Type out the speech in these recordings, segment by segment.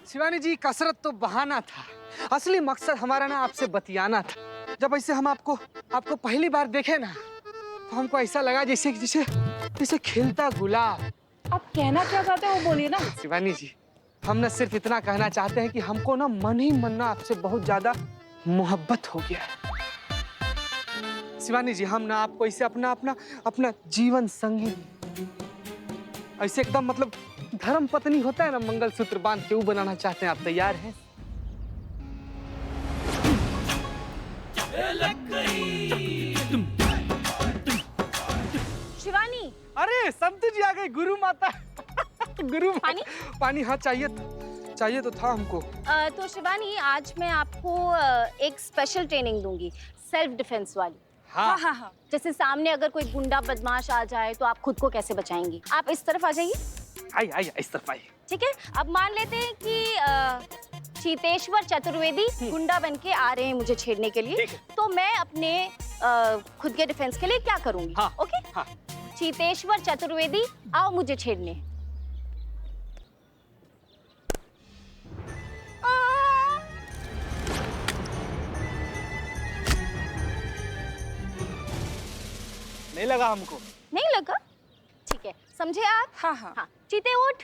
शिवानी जी, कसरत तो बहाना था। असली मकसद हमारा ना आपसे बतियाना था। जब ऐसे हम आपको पहली बार देखे ना, तो हमको ऐसा लगा जैसे जैसे जैसे खिलता गुलाब। आप कहना क्या चाहते हो वो बोलिए ना। शिवानी जी, हम ना सिर्फ इतना कहना चाहते हैं कि हमको ना मन ही मन ना आपसे बहुत ज्यादा मोहब्बत हो गया है। शिवानी जी, हम ना आपको ऐसे अपना अपना अपना जीवन संगी, ऐसे एकदम मतलब धर्म पत्नी होता है ना, मंगलसूत्र बांध के वो बनाना चाहते हैं। आप तैयार हैं? शिवानी, अरे संतु जी आ गई, गुरु माता। गुरु माता। पानी? पानी हाँ, चाहिए तो था हमको। तो शिवानी, आज मैं आपको एक स्पेशल ट्रेनिंग दूंगी, सेल्फ डिफेंस वाली। हाँ हाँ। जैसे सामने अगर कोई गुंडा बदमाश आ जाए तो आप खुद को कैसे बचाएंगी। आप इस तरफ आ जाइए। आई इस तरफ आई। ठीक है, अब मान लेते हैं कि चीतेश्वर चतुर्वेदी गुंडा बन के आ रहे हैं मुझे छेड़ने के लिए। तो मैं अपने खुद के डिफेंस के लिए क्या करूंगी? हाँ, ओके हाँ। चीतेश्वर चतुर्वेदी, आओ मुझे छेड़ने। नहीं लगा हमको। नहीं लगा? ठीक है, समझे आप? हाँ। चीते उठ।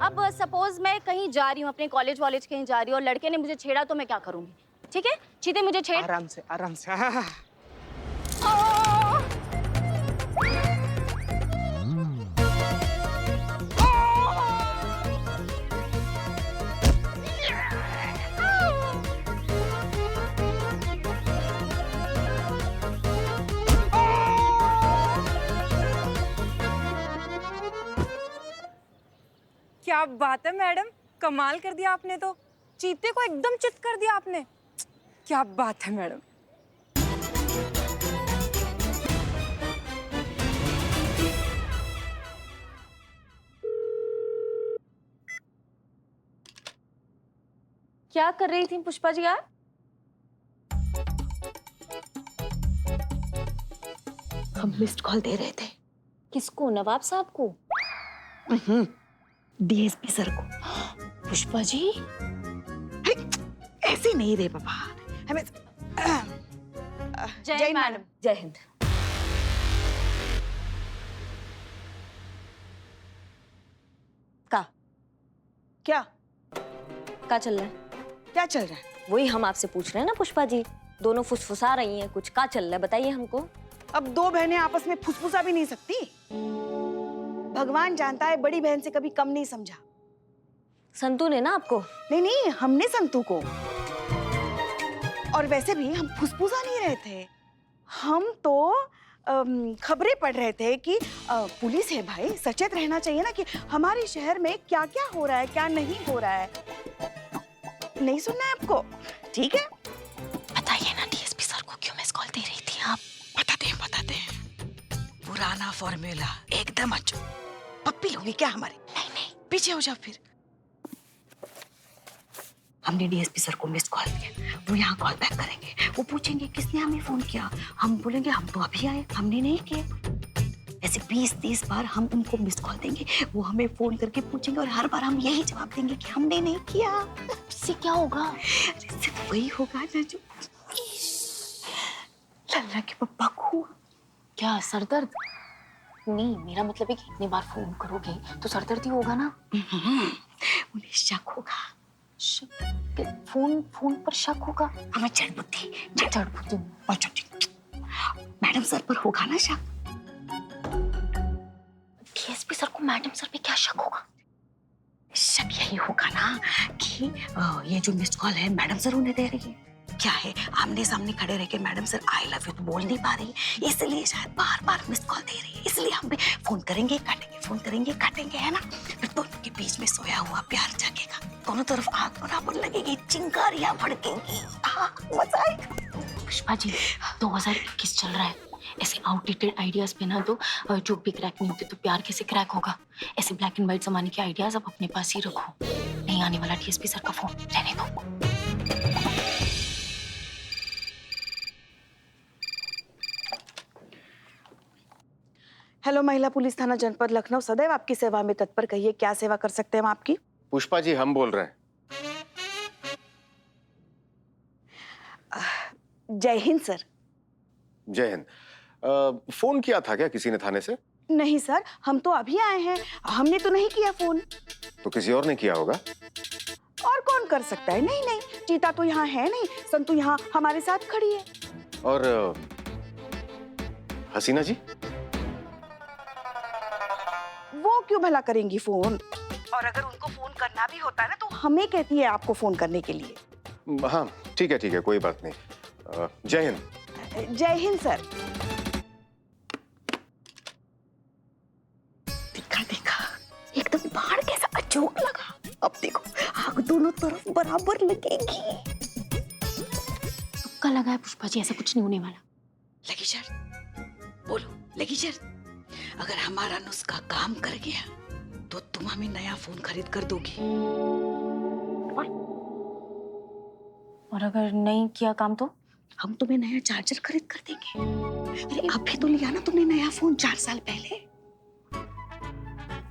अब सपोज मैं कहीं जा रही हूँ, अपने कॉलेज कहीं जा रही हूँ और लड़के ने मुझे छेड़ा तो मैं क्या करूंगी? ठीक है, चीते मुझे छेड़। आराम से आराम से। हाँ। क्या बात है मैडम, कमाल कर दिया आपने तो। चीते को एकदम चित कर दिया आपने। क्या बात है मैडम। क्या कर रही थी पुष्पा जी आप? हम मिस्ड कॉल दे रहे थे। किसको? नवाब साहब को? डीएसपी सर को। पुष्पा जी, ऐसे नहीं रे बाबा, हमें जय मैडम। जय हिंद। का क्या का चल रहा है? क्या चल रहा है? वही हम आपसे पूछ रहे हैं ना पुष्पा जी, दोनों फुसफुसा रही हैं, कुछ का चल रहा है बताइए हमको। अब दो बहनें आपस में फुसफुसा भी नहीं सकती। भगवान जानता है बड़ी बहन से कभी कम नहीं समझा। संतू ने ना आपको? नहीं, हमने संतू को। और वैसे भी हम फुसफुसा नहीं रहे थे, हम तो खबरें पढ़ रहे थे कि पुलिस है भाई, सचेत रहना चाहिए ना कि हमारे शहर में क्या क्या हो रहा है, क्या नहीं हो रहा है। नहीं सुनना है आपको? ठीक है, बताइए ना डीएसपी सर को क्यों मिस कॉल दे रही थी आप? बताते हैं। पुराना फॉर्मूला एकदम अच्छा। पप्पी लोगी क्या हमारी? नहीं, पीछे हो जाओ फिर। हमने डीएसपी सर को मिस कॉल दिया, वो यहाँ कॉल बैक करेंगे, वो पूछेंगे किसने हमें फोन किया, हम बोलेंगे हम तो अभी आए, हमने नहीं किया। ऐसे 20-30 बार हम उनको मिस कॉल देंगे, वो हमें फोन करके पूछेंगे और हर बार हम यही जवाब देंगे कि हमने नहीं किया। इससे क्या होगा? इससे तो वही होगा ना जो लल्ला के पप्पा को। क्या सरदर्द? नहीं, मेरा मतलब है कि इतनी बार फोन करोगे तो सरदर्द ही होगा ना। उन्हें शक होगा। फोन पर शक होगा? हमें चढ़ बुद्धि। चढ़ मैडम सर पर होगा ना शक। डीएसपी सर को मैडम सर पे क्या शक होगा? शक यही होगा ना कि ये जो मिस्ड कॉल है मैडम सर उन्हें दे रही है। क्या है, आमने सामने खड़े रह के madam sir I love you तो बोल नहीं पा रही, इसलिए शायद बार बार मिस्ड कॉल दे रही है। इसलिए हम भी फोन करेंगे काटेंगे, है ना? फिर दोनों के बीच में सोया हुआ प्यार जागेगा, दोनों तरफ आग बराबर लगेगी, चिंगारियां भड़केंगी। मजा आएगा। पुष्पा जी, 2021 चल रहा है, ऐसे आउटडेटेड आइडियाज पे ना तो जो भी क्रैक नहीं होते तो प्यार कैसे क्रैक होगा? ऐसे ब्लैक एंड व्हाइट जमाने के आइडियाज आप अपने पास ही रखो। नहीं आने वाला डीएसपी सर का फोन, रहने दो। हेलो, महिला पुलिस थाना जनपद लखनऊ सदैव आपकी सेवा में तत्पर। कहिए, क्या सेवा कर सकते हैं हम आपकी? पुष्पा जी, हम बोल रहे हैं। जय हिंद सर। जय हिंद। फोन किया था क्या किसी ने थाने से? नहीं सर, हम तो अभी आए हैं, हमने तो नहीं किया फोन। तो किसी और ने किया होगा। और कौन कर सकता है? नहीं नहीं, चीता तो यहाँ है नहीं, संतु यहाँ हमारे साथ खड़ी है। और हसीना जी? वो क्यों भला करेंगी फोन? और अगर उनको फोन करना भी होता है ना, तो हमें कहती है आपको फोन करने के लिए। हाँ ठीक है, कोई बात नहीं। जय हिंद। जय हिंद सर। देखा देखा, एकदम बाहर कैसा अचूक लगा। अब देखो, आग दोनों तरफ बराबर लगेगी। तुक्का लगा है पुष्पा जी, ऐसा कुछ नहीं होने वाला। लगी शर्त? बोलो, लगी शर्त? अगर हमारा नुस्खा काम कर गया तो तुम हमें नया फोन खरीद कर दोगी। और अगर नहीं किया काम तो? हम तुम्हें नया चार्जर खरीद कर देंगे। अरे अभी तो लिया ना तुमने नया फोन 4 साल पहले।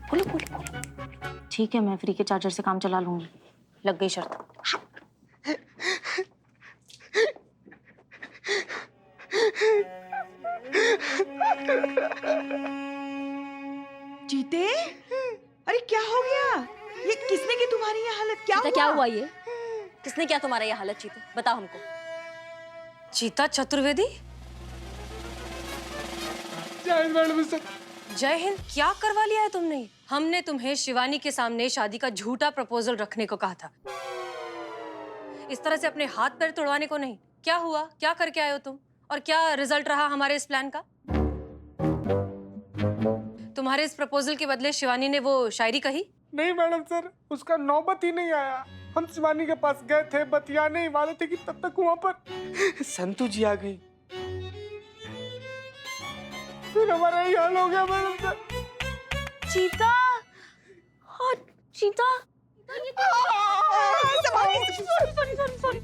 बोलो बोलो बोलो। ठीक है, मैं फ्री के चार्जर से काम चला लूंगी। लग गई शर्त। जीते, अरे क्या हो गया? ये किसने की तुम्हारी ये हालत? क्या हुआ ये? किसने किया तुम्हारा ये हालत चीते? बताओ हमको। चीता चतुर्वेदी? जय हिंद। क्या करवा लिया है तुमने? हमने तुम्हें शिवानी के सामने शादी का झूठा प्रपोजल रखने को कहा था, इस तरह से अपने हाथ पैर तोड़वाने को नहीं। क्या हुआ? क्या करके आए हो तुम? और क्या रिजल्ट रहा हमारे इस प्लान का? तुम्हारे इस प्रपोजल के बदले शिवानी ने वो शायरी कही? नहीं मैडम सर, उसका नौबत ही नहीं आया। हम शिवानी के पास गए थे, बतियाने ही वाले थे कि तब तक वहाँ पर संतु जी आ गई। फिर हमारा यही हाल हो गया मैडम सर। चीता, हाँ चीता।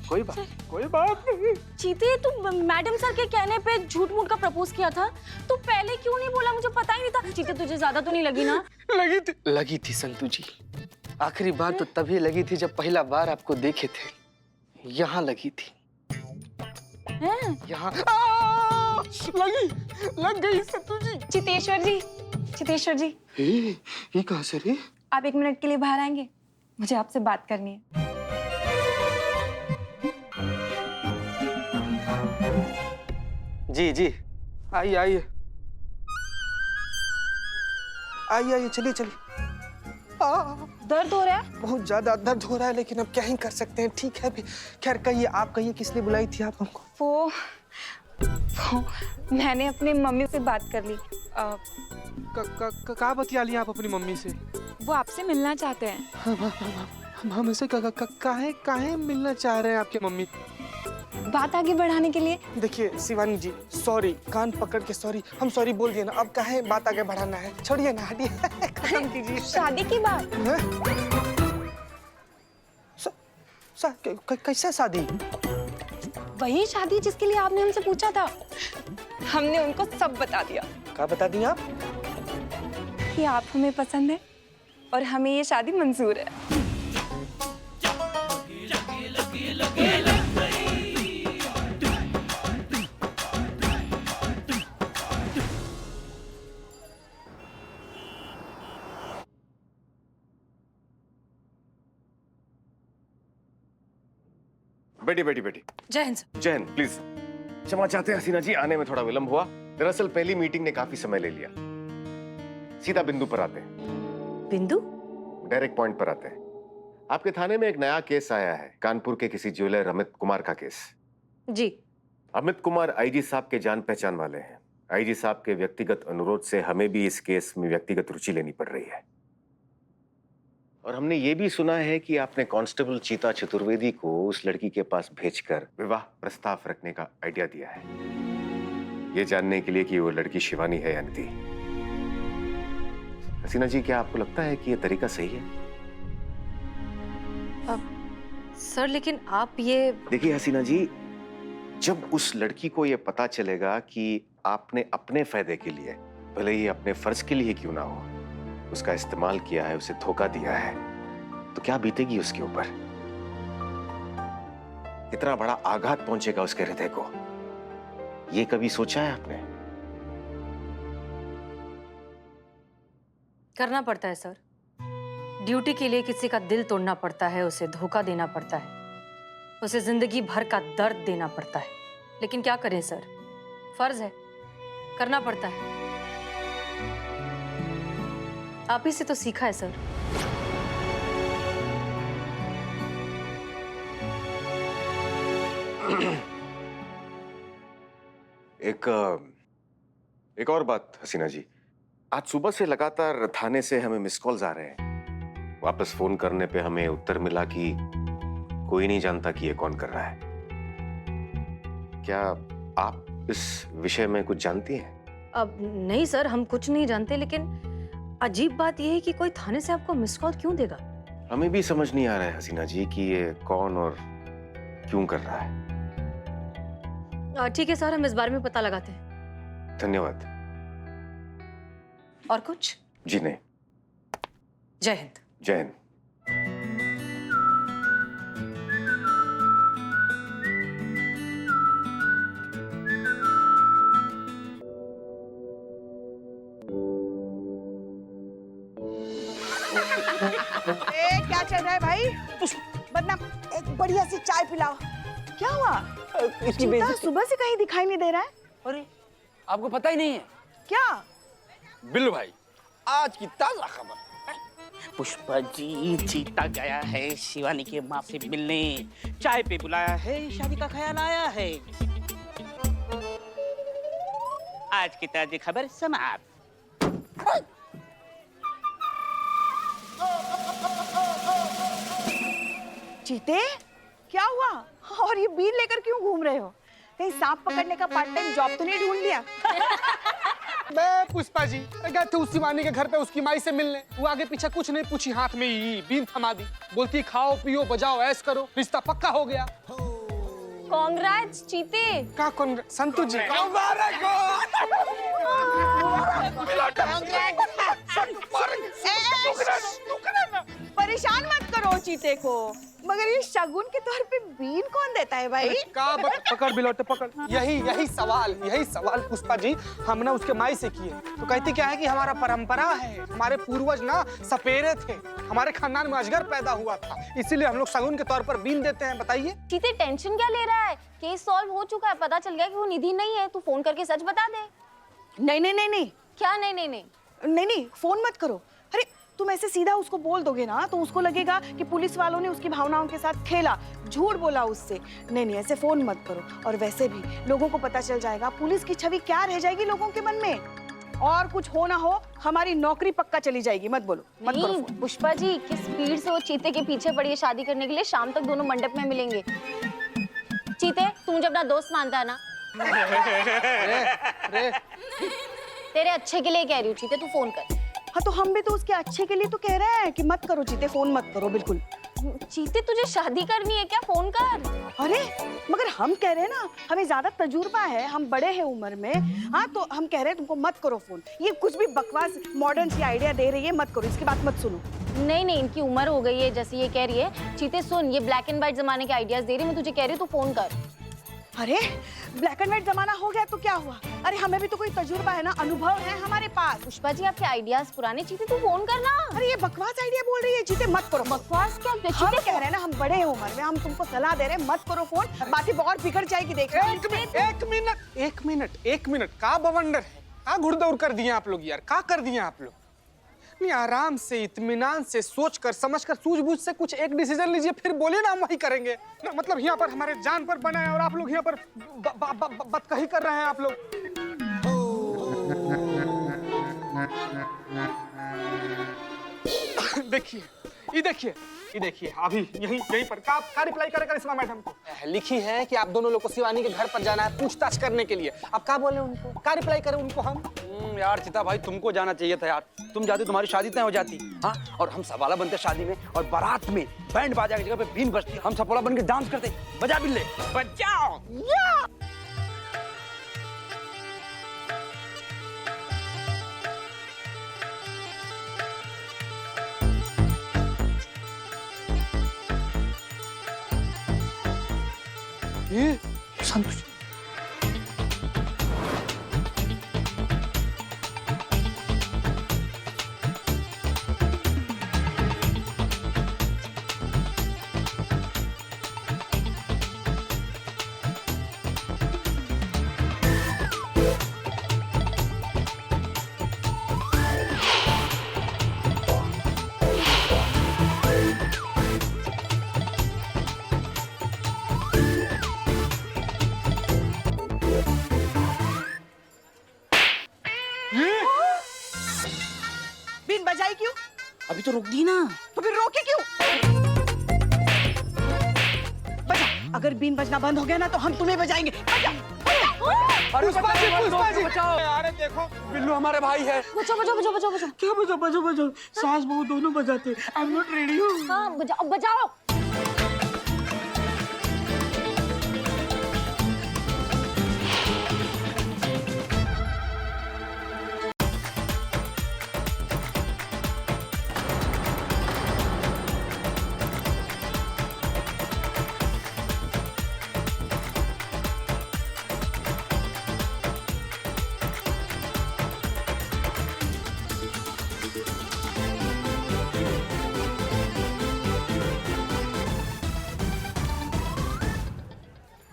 कोई बात नहीं। चीते, तू मैडम सर के कहने पे झूठ मूठ का प्रपोज किया था, तो पहले क्यों नहीं बोला? मुझे पता ही नहीं था। चीते, तुझे ज्यादा तो नहीं लगी ना? लगी थी संतु जी। आखिरी बार तो तभी लगी थी जब पहला बार आपको देखे थे। यहाँ लगी थी। यहाँ लग गई संतु जी। चितेश्वर जी, ये कहाँ से रे? आप 1 मिनट के लिए बाहर आएंगे? मुझे आपसे बात करनी है। जी आइए चलिए। दर्द हो रहा है? बहुत ज्यादा दर्द हो रहा है, लेकिन अब क्या ही कर सकते हैं। ठीक है, खैर कहिए, आप कहिए, किसने बुलाई थी आप हमको? वो मैंने अपनी मम्मी से बात कर ली। कहाँ बतिया लिया आप अपनी मम्मी से? वो आपसे मिलना चाहते हैं। हम ऐसे काहे मिलना चाह रहे हैं आपके मम्मी? बात आगे बढ़ाने के लिए। देखिए शिवानी जी, सॉरी, कान पकड़ के सॉरी, हम सॉरी बोल दिए ना। अब काहे बात आगे बढ़ाना है? छोड़िए ना, हटिए, खत्म कीजिए। शादी की बात। कैसा शादी? वही शादी जिसके लिए आपने हमसे पूछा था। हमने उनको सब बता दिया। क्या बता दिया आप? कि आप हमें पसंद है और हमें ये शादी मंजूर है। बेटी। जय हिंद सर। जय हिंद। प्लीज क्षमा चाहते हैं हसीना जी, आने में थोड़ा विलंब हुआ। दरअसल पहली मीटिंग ने काफी समय ले लिया। सीधा बिंदु पर आते हैं। बिंदु? डायरेक्ट पॉइंट पर आते हैं। आपके थाने में एक नया केस आया है, कानपुर के किसी ज्वेलर अमित कुमार का केस। जी। अमित कुमार आईजी साहब के जान पहचान वाले हैं। आईजी साहब के व्यक्तिगत अनुरोध से हमें भी इस केस में व्यक्तिगत रुचि लेनी पड़ रही है। और हमने ये भी सुना है कि आपने कांस्टेबल चीता चतुर्वेदी को उस लड़की के पास भेजकर विवाह प्रस्ताव रखने का आइडिया दिया है, ये जानने के लिए कि वो लड़की शिवानी है या नहीं। हसीना जी, क्या आपको लगता है कि ये तरीका सही है? सर लेकिन आप ये... देखिए हसीना जी, जब उस लड़की को ये पता चलेगा कि आपने अपने फायदे के लिए भले ही अपने फर्ज के लिए क्यों ना हो, उसका इस्तेमाल किया है, उसे धोखा दिया है, तो क्या बीतेगी उसके ऊपर? कितना बड़ा आघात पहुंचेगा उसके हृदय को, ये कभी सोचा है आपने? करना पड़ता है सर। ड्यूटी के लिए किसी का दिल तोड़ना पड़ता है, उसे धोखा देना पड़ता है, उसे जिंदगी भर का दर्द देना पड़ता है। लेकिन क्या करें सर, फर्ज है, करना पड़ता है। आप ही से तो सीखा है सर। एक और बात हसीना जी, आज सुबह से लगातार थाने से हमें मिस कॉल्स आ रहे हैं। वापस फोन करने पे हमें उत्तर मिला कि कोई नहीं जानता कि ये कौन कर रहा है। क्या आप इस विषय में कुछ जानती हैं? अब नहीं सर, हम कुछ नहीं जानते, लेकिन अजीब बात यह है कि कोई थाने से आपको मिस कॉल क्यों देगा? हमें भी समझ नहीं आ रहा है हसीना जी कि ये कौन और क्यों कर रहा है। ठीक है सर, हम इस बारे में पता लगाते हैं। धन्यवाद। और कुछ? जी नहीं। जय हिंद। जय हिंद। क्या चल रहा है भाई? बदनाम, एक बढ़िया सी चाय पिलाओ। क्या हुआ? चीता सुबह से कहीं दिखाई नहीं दे रहा है। अरे आपको पता ही नहीं है क्या? बिल्लू भाई, आज की ताजा खबर। पुष्पा जी, चीता गया है शिवानी के माँ से मिलने, चाय पे बुलाया है, शादी का ख्याल आया है। आज की ताजी खबर समाप्त। चीते, क्या हुआ? और ये बीन लेकर क्यों घूम रहे हो? कहीं सांप पकड़ने का पार्ट टाइम जॉब तो नहीं ढूंढ लिया? मैं पुष्पा जी गए थे उस शिवानी के घर पे उसकी माई से मिलने। वो आगे पीछे कुछ नहीं पूछी, हाथ में ही बीन थमा दी। बोलती खाओ पियो बजाओ ऐश करो, रिश्ता पक्का हो गया। कांग्रेट्स चीते। का कौन? संतु जी। परेशान मत करो चीते को, मगर ये शगुन के तौर पे बीन कौन देता है भाई? पकड़ बिलौटे पकड़। यही सवाल पुष्पा जी हम ना उसके माई से किए, तो कहती क्या है कि हमारा परंपरा है, हमारे पूर्वज ना सपेरे थे, हमारे खानदान में अजगर पैदा हुआ था, इसीलिए हम लोग शगुन के तौर पर बीन देते हैं। बताइए चीते, टेंशन क्या ले रहा है? केस सॉल्व हो चुका है, पता चल गया कि वो निधि नहीं है। तू फोन करके सच बता दे। नहीं, क्या नहीं? फोन मत करो। अरे तुम ऐसे सीधा उसको बोल दोगे ना तो उसको लगेगा कि पुलिस वालों ने उसकी भावनाओं के साथ खेला, झूठ बोला उससे। नहीं, ऐसे फोन मत करो। और वैसे भी लोगों को पता चल जाएगा, पुलिस की छवि क्या रह जाएगी लोगों के मन में। और कुछ हो ना हो, हमारी नौकरी पक्का चली जाएगी। मत बोलो, मत करो फोन। पुष्पा जी, किस स्पीड से वो चीते के पीछे पड़ी है शादी करने के लिए। शाम तक दोनों मंडप में मिलेंगे। चीते, तू मुझे अपना दोस्त मानता है ना? तेरे अच्छे के लिए कह रही हूँ चीते, तू फोन कर। हाँ तो हम भी तो उसके अच्छे के लिए तो कह रहे हैं कि मत करो चीते, फोन मत करो बिल्कुल। चीते, तुझे शादी करनी है क्या? फोन कर। अरे मगर हम कह रहे हैं ना, हमें ज्यादा तजुर्बा है, हम बड़े हैं उम्र में। हाँ तो हम कह रहे हैं तुमको मत करो फोन। ये कुछ भी बकवास मॉडर्न सी आइडिया दे रही है, मत करो, इसकी बात मत सुनो। नहीं, इनकी उम्र हो गई है जैसे ये कह रही है। चीते सुन, ये ब्लैक एंड व्हाइट जमाने के आइडियाज दे रही है, मैं तुझे कह रही हूँ तू फोन कर। अरे ब्लैक एंड व्हाइट जमाना हो गया तो क्या हुआ? अरे हमें भी तो कोई तजुर्बा है ना, अनुभव है हमारे पास। पुष्पा जी, आपके आइडियाज पुराने। चीते, तू फोन करना। अरे ये बकवास आइडिया बोल रही है चीते, मत करो। बकवास क्या? हम कह रहे हैं ना, हम बड़े हैं उम्र में, हम तुमको सलाह दे रहे हैं, मत करो फोन। बातें बहुत बिगड़ जाएगी, देख। एक मिनट का बवंडर है? का घुड़दौड़ कर दिए आप लोग यार, का कर दिए आप लोग? नहीं, आराम से इत्मीनान से सोच कर समझ कर सूझबूझ से कुछ एक डिसीजन लीजिए, फिर बोलिए ना हम वही करेंगे ना। मतलब यहाँ पर हमारे जान पर बना है और आप लोग यहाँ पर बदकही कर रहे हैं आप लोग। ये देखिए अभी यहीं पर का रिप्लाई करे करिश्मा मैडम को लिखी है कि आप दोनों लोग को शिवानी के घर पर जाना है पूछताछ करने के लिए। अब क्या बोले उनको, क्या रिप्लाई करें उनको हम? यार चिता भाई, तुमको जाना चाहिए था यार। तुम जाते तुम्हारी शादी तय हो जाती। हाँ, और हम सवाला बनते शादी में, और बारात में बैंड बाजा की जगह पे बीन बजती, हम सपोला बन के डांस करते। बजा बिल्ले बजाओ। ये संतोष बीन बजाई क्यों? अभी तो रोक दी ना। तो फिर रोके क्यों? बजा। अगर बीन बजना बंद हो गया ना तो हम तुम्हें बजाएंगे। बजा। पुष्पा जी बचाओ। अरे देखो बिल्लू हमारे भाई है। बचाओ बचाओ बचाओ बचाओ बचाओ। क्या बजाओ बजाओ बजाओ, सास बहू दोनों बजाते। आई एम नॉट रेडी हूँ। हाँ बजाओ बजाओ।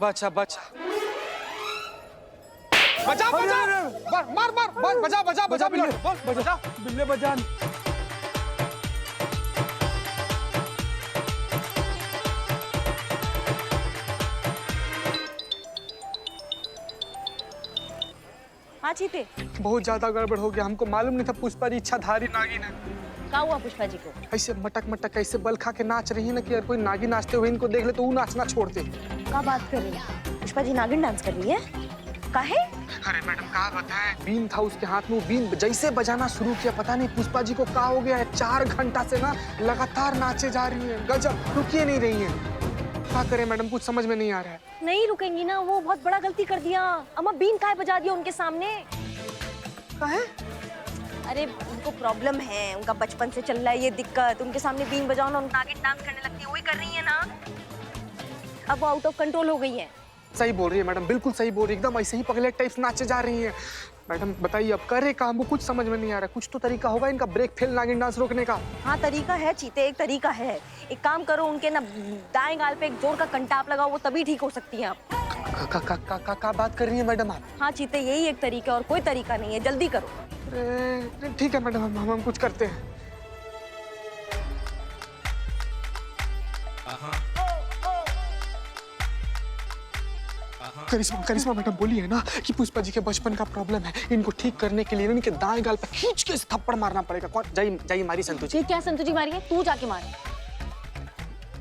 बचा बचा बजा बजा मार मार मार बजा बजा बजा बिल्ले बजा बिल्ले बजा। हाँ चीते, बहुत ज्यादा गड़बड़ हो गया, हमको मालूम नहीं था पुष्पा जी इच्छाधारी नागिन है। क्या हुआ पुष्पा जी को? ऐसे मटक मटक ऐसे बल खा के नाच रही है ना कि यार कोई नागिन नाचते हुए इनको देख ले तो वो नाचना छोड़ते। क्या बात कर रही है? पुष्पा जी नागिन डांस कर रही है? काहे? अरे मैडम क्या बताएं, बीन था उसके हाथ में, वो बीन जैसे बजाना शुरू किया पता नहीं पुष्पा जी को क्या हो गया है, 4 घंटा से ना लगातार नाचे जा रही है, गजब, रुकिए नहीं रही है। क्या करें मैडम, कुछ समझ में नहीं आ रहा है। नहीं रुकेंगी ना, वो बहुत बड़ा गलती कर दिया। अम्मा बीन काहे बजा दिया उनके सामने? काहे? अरे उनको प्रॉब्लम है, उनका बचपन से चल रहा है ये दिक्कत। उनके सामने बीन बजाओ ना, उनका आगे डांस करने लगती है, वही कर रही है ना। अब वो आउट ऑफ कंट्रोल हो गई है। सही बोल रही है मैडम, बिल्कुल सही बोल रही है, एकदम ऐसे ही पगले टाइप नाचे जा रही है। मैडम बताइए अब करे काम, वो कुछ समझ में नहीं आ रहा, कुछ तो तरीका होगा इनका ब्रेक फेल नागिन डांस रोकने का। हाँ तरीका है चीते, एक तरीका है। एक काम करो, उनके ना दाएं गाल पे एक जोर का कंटाप लगाओ, वो तभी ठीक हो सकती है आप। का बात कर रही है मैडम आप? हाँ चीते, यही एक तरीका, और कोई तरीका नहीं है, जल्दी करो। अरे ठीक है मैडम, हम कुछ करते हैं। करिश्मा करिश्मा मैडम बोली है ना कि पुष्पा जी के बचपन का प्रॉब्लम है, इनको ठीक करने के लिए ना इनके दाएं गाल पे खींच के थप्पड़ मारना पड़ेगा। कौन जाइए मारी संतोष जी। क्या संतोष जी मारी है? तू जाके मार।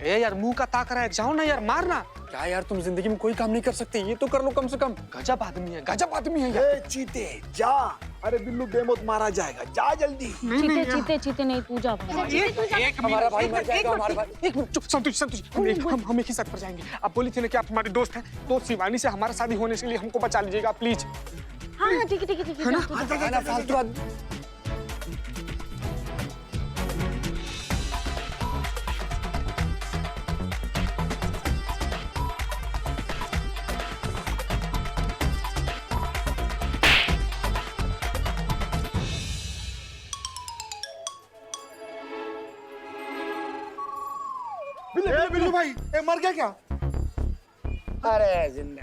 ए यार मुंह का ताक रहा है, जाओ ना यार, मारना। क्या यार तुम जिंदगी में कोई काम नहीं कर सकते, ये तो कर लो कम से कम। गजब आदमी है, गजब आदमी है यार। चीते जा, अरे बिल्लू बेमौत मारा जाएगा, जा जल्दी। चीते चीते चीते नहीं, तू जा। एक हमारा भाई मर जाएगा, हमारा भाई। एक मिनट चुप, संतोष संतोष हम एक ही साथ पर जाएंगे। आप बोली थी ना कि आप हमारे दोस्त हैं, तो शिवानी से हमारा शादी होने के लिए हमको बचा लीजिएगा प्लीज। हाँ हाँ ठीक है ठीक है ठीक है ना? फालतू आदमी। बिल्लू भाई मर गया क्या? अरे जिंदा